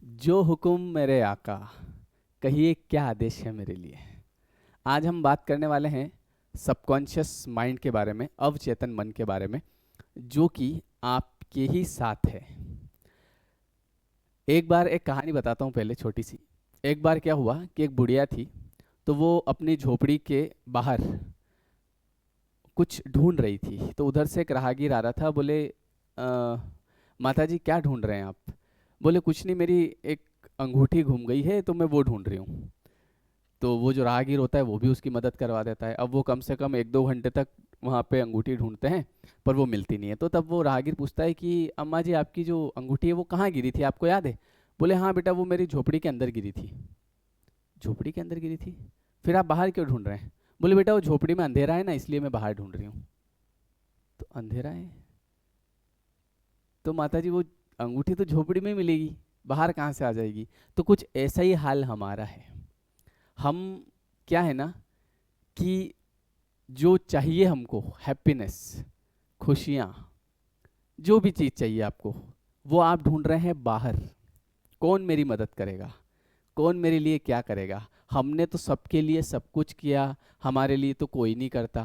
जो हुक्म मेरे आका, कहिए क्या आदेश है मेरे लिए। आज हम बात करने वाले हैं सबकॉन्शियस माइंड के बारे में, अवचेतन मन के बारे में, जो कि आपके ही साथ है। एक बार एक कहानी बताता हूँ पहले, छोटी सी। एक बार क्या हुआ कि एक बुढ़िया थी, तो वो अपनी झोपड़ी के बाहर कुछ ढूंढ रही थी। तो उधर से एक राहगीर आ रहा था। बोले, माता जी क्या ढूंढ रहे हैं आप? बोले, कुछ नहीं, मेरी एक अंगूठी घूम गई है तो मैं वो ढूंढ रही हूँ। तो वो जो राहगीर होता है वो भी उसकी मदद करवा देता है। अब वो कम से कम 1-2 घंटे तक वहाँ पे अंगूठी ढूंढते हैं, पर वो मिलती नहीं है। तो तब वो राहगीर पूछता है कि अम्मा जी, आपकी जो अंगूठी है वो कहाँ गिरी थी, आपको याद है? बोले, हाँ बेटा, वो मेरी झोपड़ी के अंदर गिरी थी। झोपड़ी के अंदर गिरी थी? फिर आप बाहर क्यों ढूंढ रहे हैं? बोले, बेटा वो झोपड़ी में अंधेरा है ना, इसलिए मैं बाहर ढूंढ रही हूँ। तो अंधेरा है तो माता जी वो अंगूठी तो झोपड़ी में ही मिलेगी, बाहर कहाँ से आ जाएगी? तो कुछ ऐसा ही हाल हमारा है। हम, क्या है ना, कि जो चाहिए हमको, हैप्पीनेस, खुशियाँ, जो भी चीज़ चाहिए आपको, वो आप ढूंढ रहे हैं बाहर। कौन मेरी मदद करेगा, कौन मेरे लिए क्या करेगा? हमने तो सबके लिए सब कुछ किया, हमारे लिए तो कोई नहीं करता।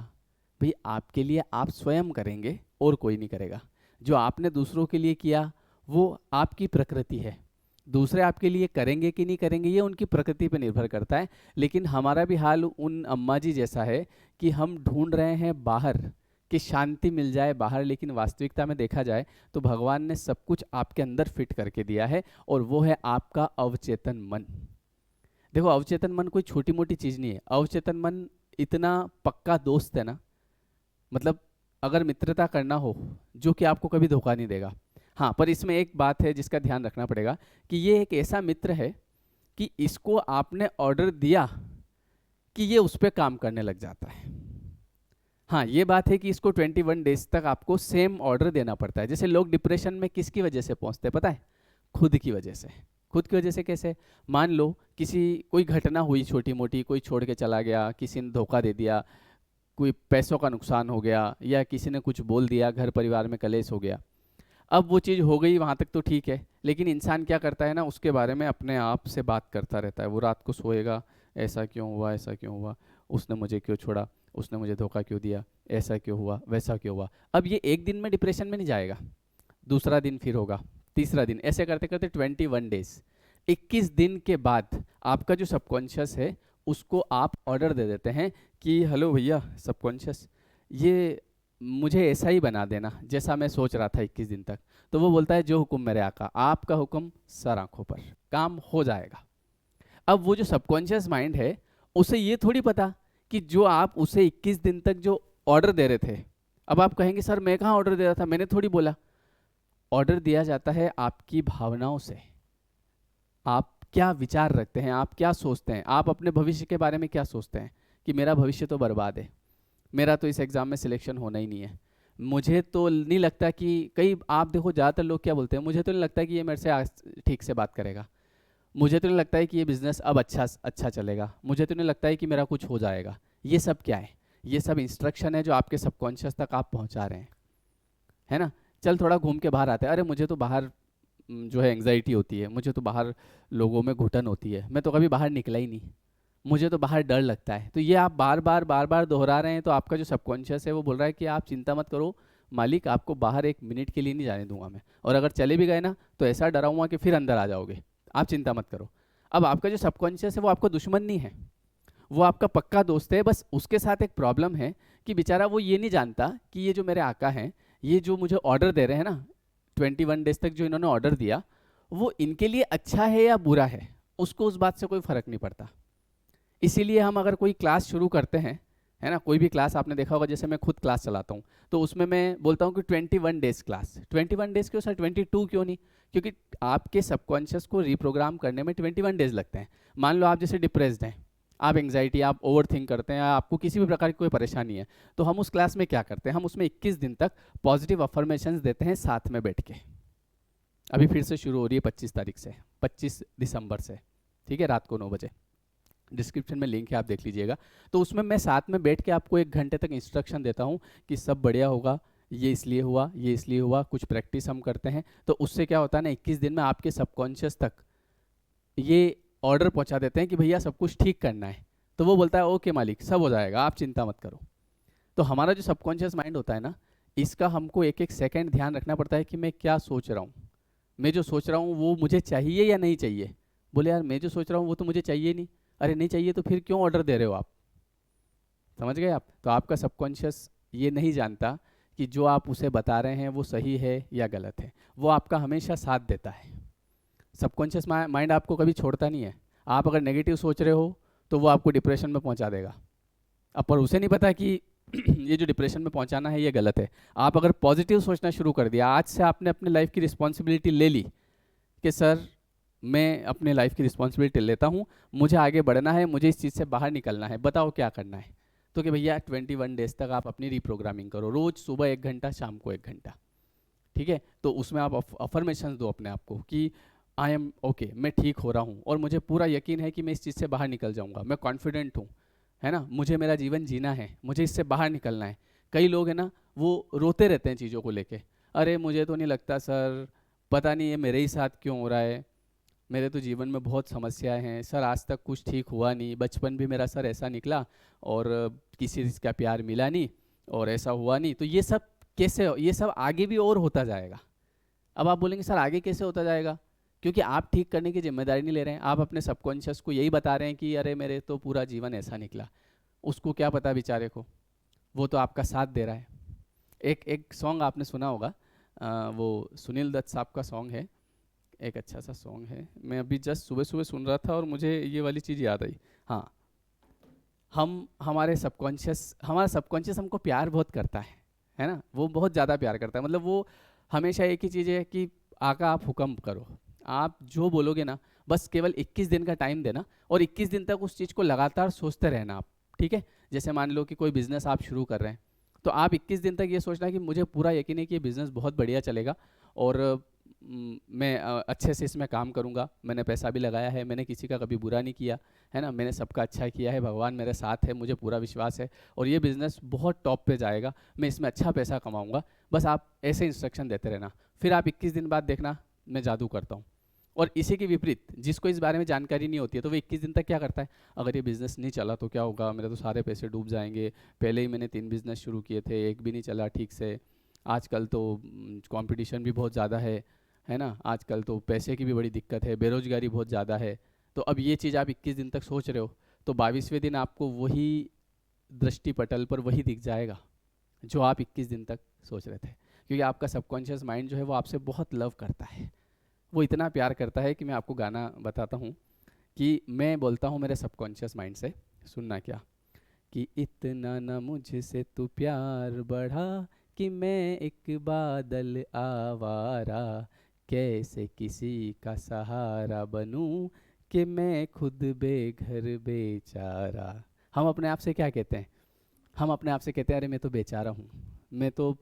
भाई, आपके लिए आप स्वयं करेंगे और कोई नहीं करेगा। जो आपने दूसरों के लिए किया वो आपकी प्रकृति है। दूसरे आपके लिए करेंगे कि नहीं करेंगे ये उनकी प्रकृति पर निर्भर करता है। लेकिन हमारा भी हाल उन अम्मा जी जैसा है कि हम ढूंढ रहे हैं बाहर कि शांति मिल जाए बाहर। लेकिन वास्तविकता में देखा जाए तो भगवान ने सब कुछ आपके अंदर फिट करके दिया है, और वो है आपका अवचेतन मन। देखो, अवचेतन मन कोई छोटी मोटी चीज़ नहीं है। अवचेतन मन इतना पक्का दोस्त है ना, मतलब अगर मित्रता करना हो, जो कि आपको कभी धोखा नहीं देगा। हाँ, पर इसमें एक बात है जिसका ध्यान रखना पड़ेगा कि ये एक ऐसा मित्र है कि इसको आपने ऑर्डर दिया कि ये उस पर काम करने लग जाता है। हाँ, ये बात है कि इसको 21 डेज तक आपको सेम ऑर्डर देना पड़ता है। जैसे लोग डिप्रेशन में किसकी वजह से पहुंचते हैं पता है? खुद की वजह से। खुद की वजह से कैसे? मान लो किसी, कोई घटना हुई छोटी मोटी, कोई छोड़ के चला गया, किसी ने धोखा दे दिया, कोई पैसों का नुकसान हो गया, या किसी ने कुछ बोल दिया, घर परिवार में कलेश हो गया। अब वो चीज़ हो गई, वहाँ तक तो ठीक है। लेकिन इंसान क्या करता है ना, उसके बारे में अपने आप से बात करता रहता है। वो रात को सोएगा, ऐसा क्यों हुआ, ऐसा क्यों हुआ, उसने मुझे क्यों छोड़ा, उसने मुझे धोखा क्यों दिया, ऐसा क्यों हुआ, वैसा क्यों हुआ। अब ये एक दिन में डिप्रेशन में नहीं जाएगा, दूसरा दिन फिर होगा, तीसरा दिन, ऐसे करते करते 21 डेज, 21 दिन के बाद आपका जो सबकॉन्शियस है उसको आप ऑर्डर दे देते हैं कि हेलो भैया सबकॉन्शियस, ये मुझे ऐसा ही बना देना जैसा मैं सोच रहा था 21 दिन तक। तो वो बोलता है, जो हुक्म मेरे आका, आपका हुक्म सर आंखों पर, काम हो जाएगा। अब वो जो सबकॉन्शियस माइंड है, उसे ये थोड़ी पता कि जो आप उसे 21 दिन तक जो ऑर्डर दे रहे थे, अब आप कहेंगे सर मैं कहाँ ऑर्डर दे रहा था, मैंने थोड़ी बोला। ऑर्डर दिया जाता है आपकी भावनाओं से। आप क्या विचार रखते हैं, आप क्या सोचते हैं, आप अपने भविष्य के बारे में क्या सोचते हैं कि मेरा भविष्य तो बर्बाद है, मेरा तो इस एग्ज़ाम में सिलेक्शन होना ही नहीं है, मुझे तो नहीं लगता कि, कई आप देखो ज़्यादातर लोग क्या बोलते हैं, मुझे तो नहीं लगता कि ये मेरे से ठीक से बात करेगा, मुझे तो नहीं लगता है कि ये बिज़नेस अब अच्छा अच्छा चलेगा, मुझे तो नहीं लगता है कि मेरा कुछ हो जाएगा। ये सब क्या है? ये सब इंस्ट्रक्शन है जो आपके सबकॉन्शियस तक आप पहुंचा रहे हैं, है ना? चल थोड़ा घूम के बाहर आते हैं। अरे मुझे तो बाहर जो है एंग्जाइटी होती है, मुझे तो बाहर लोगों में घुटन होती है, मैं तो कभी बाहर निकला ही नहीं, मुझे तो बाहर डर लगता है। तो ये आप बार बार दोहरा रहे हैं, तो आपका जो सबकॉन्शियस है वो बोल रहा है कि आप चिंता मत करो मालिक, आपको बाहर 1 मिनट के लिए नहीं जाने दूंगा मैं, और अगर चले भी गए ना तो ऐसा डराऊंगा कि फिर अंदर आ जाओगे, आप चिंता मत करो। अब आपका जो सबकॉन्शियस है वो आपका दुश्मन नहीं है, वो आपका पक्का दोस्त है। बस उसके साथ एक प्रॉब्लम है कि बेचारा वो ये नहीं जानता कि ये जो मेरे आका हैं, ये जो मुझे ऑर्डर दे रहे हैं ना, 21 डेज तक जो इन्होंने ऑर्डर दिया, वो इनके लिए अच्छा है या बुरा है, उसको उस बात से कोई फर्क नहीं पड़ता। इसीलिए हम अगर कोई क्लास शुरू करते हैं, है ना, कोई भी क्लास आपने देखा होगा, जैसे मैं खुद क्लास चलाता हूँ, तो उसमें मैं बोलता हूँ कि 21 डेज क्लास। 21 डेज क्यों सर, 22 क्यों नहीं? क्योंकि आपके सबकॉन्शियस को रिप्रोग्राम करने में 21 डेज लगते हैं। मान लो आप जैसे डिप्रेस्ड हैं, आप एंग्जाइटी, आप ओवर थिंक करते हैं, आपको किसी भी प्रकार की कोई परेशानी है, तो हम उस क्लास में क्या करते हैं, हम उसमें 21 दिन तक पॉजिटिव अफर्मेशंस देते हैं साथ में बैठ के। अभी फिर से शुरू हो रही है 25 तारीख से, 25 दिसंबर से, ठीक है, रात को 9 बजे। डिस्क्रिप्शन में लिंक है, आप देख लीजिएगा। तो उसमें मैं साथ में बैठ के आपको 1 घंटे तक इंस्ट्रक्शन देता हूँ कि सब बढ़िया होगा, ये इसलिए हुआ, ये इसलिए हुआ, कुछ प्रैक्टिस हम करते हैं। तो उससे क्या होता है ना, 21 दिन में आपके सबकॉन्शियस तक ये ऑर्डर पहुंचा देते हैं कि भैया सब कुछ ठीक करना है, तो वो बोलता है ओके मालिक सब हो जाएगा, आप चिंता मत करो। तो हमारा जो सबकॉन्शियस माइंड होता है ना, इसका हमको एक एक सेकंड ध्यान रखना पड़ता है कि मैं क्या सोच रहा हूँ, मैं जो सोच रहा हूँ वो मुझे चाहिए या नहीं चाहिए। बोले यार मैं जो सोच रहा हूँ वो तो मुझे चाहिए नहीं। अरे नहीं चाहिए तो फिर क्यों ऑर्डर दे रहे हो आप? समझ गए आप? तो आपका सबकॉन्शियस ये नहीं जानता कि जो आप उसे बता रहे हैं वो सही है या गलत है, वो आपका हमेशा साथ देता है। सबकॉन्शियस माइंड आपको कभी छोड़ता नहीं है। आप अगर नेगेटिव सोच रहे हो तो वो आपको डिप्रेशन में पहुंचा देगा। अब पर उसे नहीं पता कि ये जो डिप्रेशन में पहुंचाना है ये गलत है। आप अगर पॉजिटिव सोचना शुरू कर दिया, आज से आपने अपने लाइफ की रिस्पॉन्सिबिलिटी ले ली कि सर मैं अपने लाइफ की रिस्पॉन्सिबिलिटी लेता हूँ, मुझे आगे बढ़ना है, मुझे इस चीज़ से बाहर निकलना है, बताओ क्या करना है। तो कि भैया 21 डेज तक आप अपनी रीप्रोग्रामिंग करो, रोज़ सुबह 1 घंटा, शाम को 1 घंटा। ठीक है, तो उसमें आप अफर्मेशन दो अपने आप को कि आई एम ओके, मैं ठीक हो रहा हूँ और मुझे पूरा यकीन है कि मैं इस चीज़ से बाहर निकल जाऊँगा, मैं कॉन्फिडेंट हूँ, है ना, मुझे मेरा जीवन जीना है, मुझे इससे बाहर निकलना है। कई लोग हैं ना, वो रोते रहते हैं चीज़ों को लेके, अरे मुझे तो नहीं लगता सर, पता नहीं ये मेरे ही साथ क्यों हो रहा है, मेरे तो जीवन में बहुत समस्याएं हैं सर, आज तक कुछ ठीक हुआ नहीं, बचपन भी मेरा सर ऐसा निकला और किसी चीज़ का प्यार मिला नहीं और ऐसा हुआ नहीं। तो ये सब कैसे, ये सब आगे भी और होता जाएगा। अब आप बोलेंगे सर आगे कैसे होता जाएगा? क्योंकि आप ठीक करने की जिम्मेदारी नहीं ले रहे हैं, आप अपने सबकॉन्शियस को यही बता रहे हैं कि अरे मेरे तो पूरा जीवन ऐसा निकला। उसको क्या पता बेचारे को, वो तो आपका साथ दे रहा है। एक एक सॉन्ग आपने सुना होगा, वो सुनील दत्त साहब का सॉन्ग है, एक अच्छा सा सॉन्ग है, मैं अभी जस्ट सुबह सुबह सुन रहा था और मुझे ये वाली चीज़ याद आई। हाँ, हम हमारा सबकॉन्शियस हमको प्यार बहुत करता है ना, वो बहुत ज़्यादा प्यार करता है। मतलब वो हमेशा एक ही चीज़ है कि आका आप हुक्म करो, आप जो बोलोगे ना, बस केवल 21 दिन का टाइम देना और 21 दिन तक उस चीज़ को लगातार सोचते रहना आप। ठीक है, जैसे मान लो कि कोई बिज़नेस आप शुरू कर रहे हैं, तो आप 21 दिन तक ये सोचना कि मुझे पूरा यकीन है कि ये बिज़नेस बहुत बढ़िया चलेगा और मैं अच्छे से इसमें काम करूंगा, मैंने पैसा भी लगाया है, मैंने किसी का कभी बुरा नहीं किया, है ना, मैंने सबका अच्छा किया है, भगवान मेरे साथ है, मुझे पूरा विश्वास है और ये बिज़नेस बहुत टॉप पे जाएगा, मैं इसमें अच्छा पैसा कमाऊंगा। बस आप ऐसे इंस्ट्रक्शन देते रहना, फिर आप 21 दिन बाद देखना मैं जादू करता हूँ। और इसी के विपरीत जिसको इस बारे में जानकारी नहीं होती है, तो वो 21 दिन तक क्या करता है, अगर ये बिज़नेस नहीं चला तो क्या होगा, मेरे तो सारे पैसे डूब जाएंगे, पहले ही मैंने 3 बिज़नेस शुरू किए थे, एक भी नहीं चला ठीक से, आजकल तो कंपटीशन भी बहुत ज़्यादा है ना, आजकल तो पैसे की भी बड़ी दिक्कत है, बेरोजगारी बहुत ज़्यादा है। तो अब ये चीज़ आप 21 दिन तक सोच रहे हो, तो 22वें दिन आपको वही दृष्टि पटल पर वही दिख जाएगा जो आप 21 दिन तक सोच रहे थे। क्योंकि आपका सबकॉन्शियस माइंड जो है वो आपसे बहुत लव करता है, वो इतना प्यार करता है कि मैं आपको गाना बताता हूँ कि मैं बोलता हूँ मेरे सबकॉन्शियस माइंड से, सुनना क्या, कि इतना न मुझसे तू प्यार बढ़ा कि मैं एक बादल आवारा, कैसे किसी का सहारा बनूं कि मैं खुद बेघर बेचारा। हम अपने आप से क्या कहते हैं, हम अपने आप से कहते हैं अरे मैं तो बेचारा हूँ, मैं तो,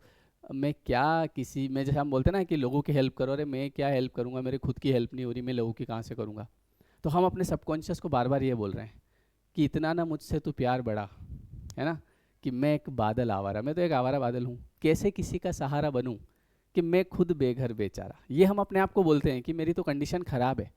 मैं क्या किसी, मैं जैसे हम बोलते हैं ना कि लोगों की हेल्प करो, अरे मैं क्या हेल्प करूँगा, मेरे खुद की हेल्प नहीं हो रही, मैं लोगों की कहाँ से करूँगा। तो हम अपने सबकॉन्शियस को बार बार ये बोल रहे हैं कि इतना ना मुझसे तू प्यार बढ़ा, है ना, कि मैं एक बादल आवारा, मैं तो एक आवारा बादल हूँ, कैसे किसी का सहारा बनूं कि मैं खुद बेघर बेचारा। ये हम अपने आप को बोलते हैं कि मेरी तो कंडीशन खराब है।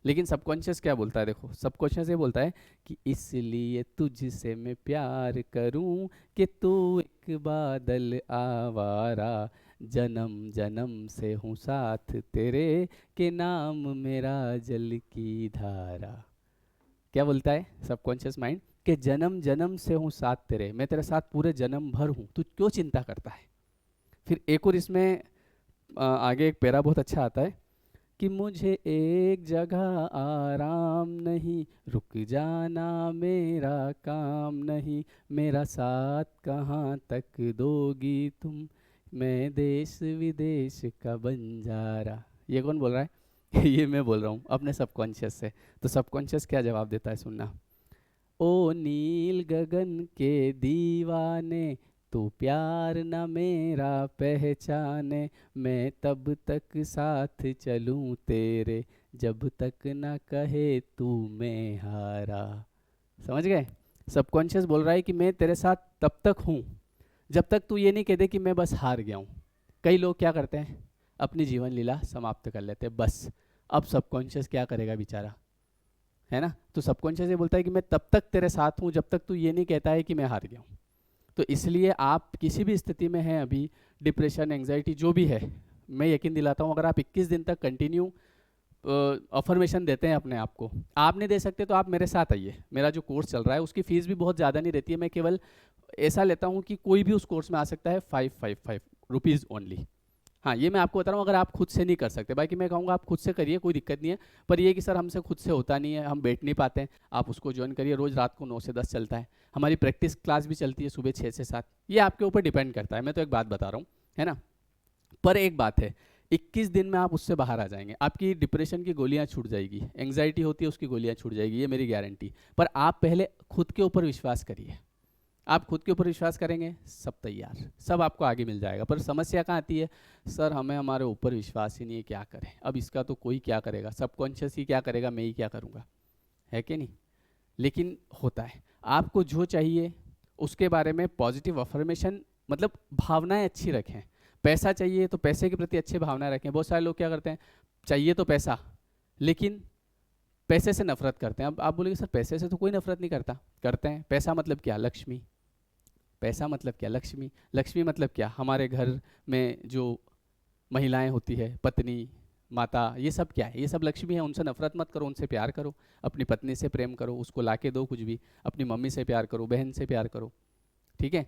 लेकिन सबकॉन्शियस क्या बोलता है, देखो सबकॉन्शियस ये बोलता है कि इसलिए तुझसे मैं प्यार करूं कि तू एक बादल आवारा, जन्म जन्म से हूँ साथ तेरे, के नाम मेरा जल की धारा। क्या बोलता है सबकॉन्शियस माइंड, कि जन्म जन्म से हूँ साथ तेरे, मैं तेरे साथ पूरे जन्म भर हूँ, तू क्यों चिंता करता है। फिर एक और इसमें आगे एक पैरा बहुत अच्छा आता है कि मुझे एक जगह आराम नहीं, रुक जाना मेरा काम नहीं, मेरा साथ कहाँ तक दोगी तुम, मैं देश विदेश का बंजारा। ये कौन बोल रहा है ये मैं बोल रहा हूँ अपने सबकॉन्शियस से। तो सबकॉन्शियस क्या जवाब देता है, सुनना, ओ नील गगन के दीवाने, तू प्यार न मेरा पहचाने, मैं तब तक साथ चलूं तेरे, जब तक न कहे तू मैं हारा। समझ गए? सबकॉन्शियस बोल रहा है कि मैं तेरे साथ तब तक हूँ जब तक तू ये नहीं कह दे कि मैं बस हार गया हूँ। कई लोग क्या करते हैं, अपनी जीवन लीला समाप्त कर लेते हैं, बस अब सबकॉन्शियस क्या करेगा बेचारा, है ना। तो सबकॉन्शियस ये बोलता है कि मैं तब तक तेरे साथ हूँ जब तक तू ये नहीं कहता है कि मैं हार गया हूँ। तो इसलिए आप किसी भी स्थिति में हैं अभी, डिप्रेशन, एंग्जाइटी जो भी है, मैं यकीन दिलाता हूँ अगर आप 21 दिन तक कंटिन्यू अफर्मेशन देते हैं अपने आप को, आप नहीं दे सकते तो आप मेरे साथ आइए। मेरा जो कोर्स चल रहा है उसकी फ़ीस भी बहुत ज़्यादा नहीं रहती है, मैं केवल ऐसा लेता हूँ कि कोई भी उस कोर्स में आ सकता है, 555 रुपीज़ ओनली। हाँ, ये मैं आपको बता रहा हूँ अगर आप खुद से नहीं कर सकते, बाकी मैं कहूँगा आप खुद से करिए, कोई दिक्कत नहीं है। पर ये कि सर हमसे खुद से होता नहीं है, हम बैठ नहीं पाते हैं, आप उसको ज्वाइन करिए। रोज़ रात को 9 से 10 चलता है, हमारी प्रैक्टिस क्लास भी चलती है सुबह 6 से 7। ये आपके ऊपर डिपेंड करता है, मैं तो एक बात बता रहा हूँ, है ना। पर एक बात है, 21 दिन में आप उससे बाहर आ जाएंगे, आपकी डिप्रेशन की गोलियां छूट जाएगी, एंग्जाइटी होती है उसकी गोलियां छूट जाएगी, ये मेरी गारंटी। पर आप पहले खुद के ऊपर विश्वास करिए, आप खुद के ऊपर विश्वास करेंगे, सब तैयार, सब आपको आगे मिल जाएगा। पर समस्या कहाँ आती है, सर हमें हमारे ऊपर विश्वास ही नहीं है, क्या करें। अब इसका तो कोई क्या करेगा, सबकॉन्शियस ही क्या करेगा, मैं ही क्या करूँगा, है कि नहीं। लेकिन होता है, आपको जो चाहिए उसके बारे में पॉजिटिव अफर्मेशन, मतलब भावनाएं अच्छी रखें। पैसा चाहिए तो पैसे के प्रति अच्छी भावनाएं रखें। बहुत सारे लोग क्या करते हैं, चाहिए तो पैसा, लेकिन पैसे से नफरत करते हैं। अब आप बोलेंगे सर पैसे से तो कोई नफरत नहीं करता, करते हैं। पैसा मतलब क्या, लक्ष्मी। पैसा मतलब क्या, लक्ष्मी। लक्ष्मी मतलब क्या, हमारे घर में जो महिलाएं होती है, पत्नी, माता, ये सब क्या है, ये सब लक्ष्मी है। उनसे नफरत मत करो, उनसे प्यार करो। अपनी पत्नी से प्रेम करो, उसको लाके दो कुछ भी। अपनी मम्मी से प्यार करो, बहन से प्यार करो, ठीक है।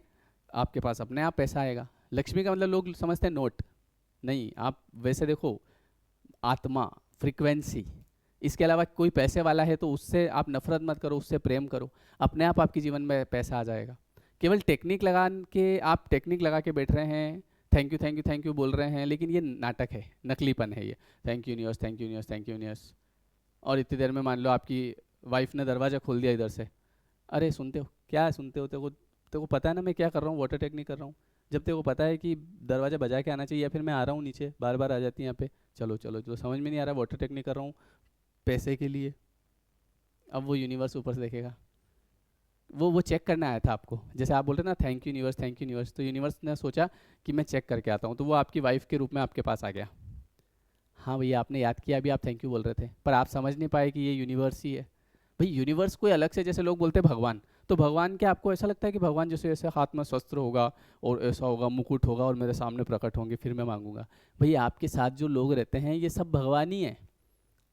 आपके पास अपने आप पैसा आएगा। लक्ष्मी का मतलब लोग समझते हैं नोट, नहीं, आप वैसे देखो, आत्मा, फ्रीक्वेंसी। इसके अलावा कोई पैसे वाला है तो उससे आप नफरत मत करो, उससे प्रेम करो, अपने आप आपके जीवन में पैसा आ जाएगा। केवल टेक्निक लगा के, आप टेक्निक लगा के बैठ रहे हैं, thank you thank you thank you बोल रहे हैं, लेकिन ये नाटक है, नकलीपन है ये। Thank you universe, thank you universe, thank you universe. और इतनी देर में मान लो आपकी वाइफ ने दरवाज़ा खोल दिया इधर से, अरे सुनते हो क्या, सुनते हो, तेरे को पता है ना मैं क्या कर रहा हूँ, वाटर टेक्निक कर रहा हूँ। जब तेरे को पता है कि दरवाज़ा बजा के आना चाहिए, या फिर मैं आ रहा हूँ नीचे, बार बार आ जाती है यहाँ पे, चलो चलो जो समझ में नहीं आ रहा, वाटर टेक्निक कर रहा हूँ पैसे के लिए। अब वो यूनिवर्स ऊपर से देखेगा, वो चेक करने आया था आपको, जैसे आप बोल रहे ना thank you universe, thank you universe, तो यूनिवर्स ने सोचा कि मैं चेक करके आता हूँ, तो वो आपकी वाइफ के रूप में आपके पास आ गया। हाँ भैया आपने याद किया, अभी आप थैंक यू बोल रहे थे, पर आप समझ नहीं पाए कि ये यूनिवर्स ही है। भाई यूनिवर्स कोई अलग से, जैसे लोग बोलते हैं भगवान, तो भगवान क्या आपको ऐसा लगता है कि भगवान जैसे ऐसे हाथ में शस्त्र होगा और ऐसा होगा, मुकुट होगा और मेरे सामने प्रकट होंगे फिर मैं मांगूंगा। भाई आपके साथ जो लोग रहते हैं ये सब भगवान ही है।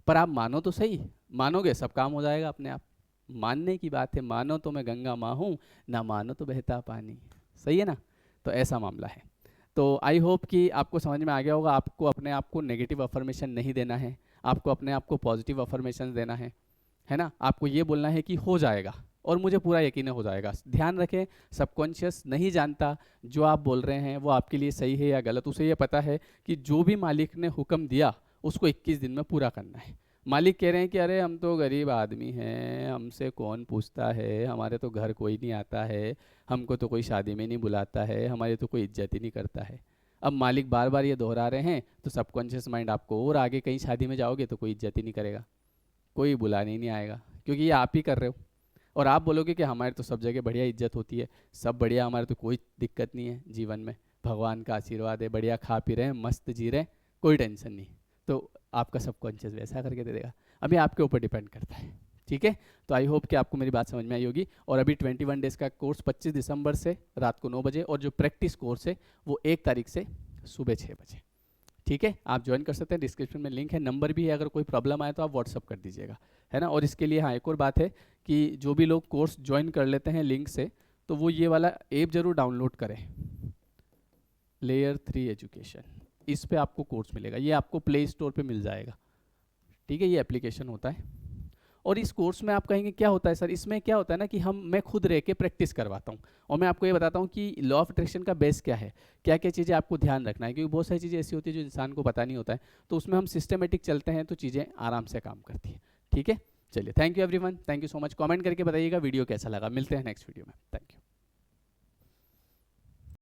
पर आप मानो तो सही, मानोगे सब काम हो जाएगा अपने आप। मानने की बात है, मानो तो मैं गंगा माँ हूँ, ना मानो तो बहता पानी, सही है ना। तो ऐसा मामला है। तो आई होप कि आपको समझ में आ गया होगा, आपको अपने आप को नेगेटिव अफर्मेशन नहीं देना है, आपको अपने आप को पॉजिटिव अफर्मेशन देना है ना। आपको ये बोलना है कि हो जाएगा, और मुझे पूरा यकीन है हो जाएगा। ध्यान रखें, सबकॉन्शियस नहीं जानता जो आप बोल रहे हैं वो आपके लिए सही है या गलत, उसे ये पता है कि जो भी मालिक ने हुक्म दिया उसको 21 दिन में पूरा करना है। मालिक कह रहे हैं कि अरे हम तो गरीब आदमी हैं, हमसे कौन पूछता है, हमारे तो घर कोई नहीं आता है, हमको तो कोई शादी में नहीं बुलाता है, हमारी तो कोई इज्जत ही नहीं करता है। अब मालिक बार बार ये दोहरा रहे हैं तो सबकॉन्शियस माइंड आपको, और आगे कहीं शादी में जाओगे तो कोई इज्जत ही नहीं करेगा, कोई बुलाने ही नहीं आएगा, क्योंकि ये आप ही कर रहे हो। और आप बोलोगे कि हमारे तो सब जगह बढ़िया इज्जत होती है, सब बढ़िया, हमारे तो कोई दिक्कत नहीं है जीवन में, भगवान का आशीर्वाद है, बढ़िया खा पी रहे हैं, मस्त जी रहे हैं, कोई टेंशन नहीं। तो आपका सबकॉन्शियस वैसा करके दे देगा। अभी आपके ऊपर डिपेंड करता है, ठीक है। तो आई होप कि आपको मेरी बात समझ में आई होगी। और अभी 21 डेज़ का कोर्स 25 दिसंबर से रात को 9 बजे, और जो प्रैक्टिस कोर्स है वो 1 तारीख से सुबह 6 बजे, ठीक है। आप ज्वाइन कर सकते हैं, डिस्क्रिप्शन में लिंक है, नंबर भी है, अगर कोई प्रॉब्लम आए तो आप व्हाट्सअप कर दीजिएगा, है ना। और इसके लिए हाँ एक और बात है कि जो भी लोग कोर्स ज्वाइन कर लेते हैं लिंक से, तो वो ये वाला ऐप जरूर डाउनलोड करें, लेयर 3 एजुकेशन, इस पे आपको कोर्स मिलेगा, ये आपको प्ले स्टोर पे मिल जाएगा, ठीक है। ये एप्लीकेशन होता है। और इस कोर्स में आप कहेंगे क्या होता है सर, इसमें क्या होता है ना कि मैं खुद रह के प्रैक्टिस करवाता हूँ, और मैं आपको ये बताता हूँ कि लॉ ऑफ अट्रैक्शन का बेस क्या है, क्या क्या चीज़ें आपको ध्यान रखना है, क्योंकि बहुत सारी चीज़ें ऐसी होती है जो इंसान को पता नहीं होता है। तो उसमें हम सिस्टमेटिक चलते हैं तो चीज़ें आराम से काम करती है, ठीक है। चलिए, thank you everyone, thank you so much. Comment करके बताइएगा वीडियो कैसा लगा। मिलते हैं नेक्स्ट वीडियो में, थैंक यू।